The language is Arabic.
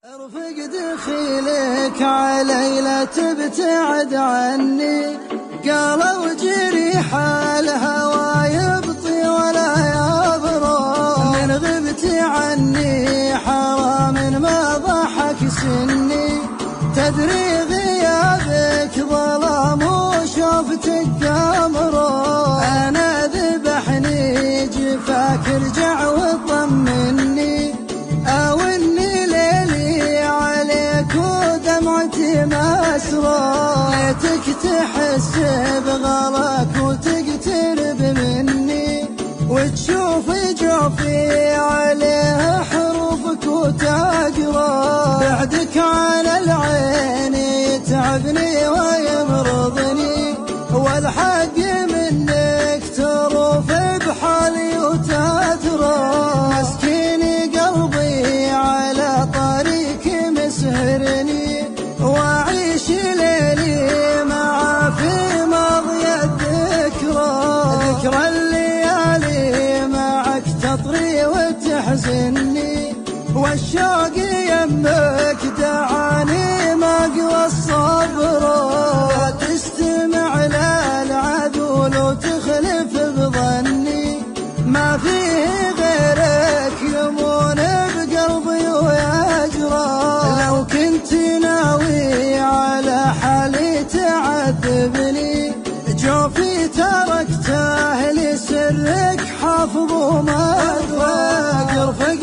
ارفق دخيلك علي لا تبتعد عني، قالوا جريح الهوى يبطي ولا يبرى، من غبت عني حرام ما ضحك سني، تدري غيابك ظلام وشوفتك قمرة، انا ذبحني جفاك ارجع وطمني، او اني ليلي عليك ودمعتي مسرى، ليتك تحس بغلاك وتقترب مني، وتشوفي جوفي عليه حروفك وتقرا، بعدك على العين يتعبني ويمرضني، والحق منك تروف بحالي وتترى، مسكيني قلبي على طريق مسهرني، واعيش ليلي مع في ماضي الذكرى، ذكرى الليالي معك تطري وتحزني، والشوق يمك دعاني ما اقوى الصبر، لا تستمع للعذول وتخلف بظني، ما فيه غيرك يمون بقلبي ويجرى، لو كنت ناوي على حالي تعذبني، جوفي تركته لسرك حافظ وما ارفق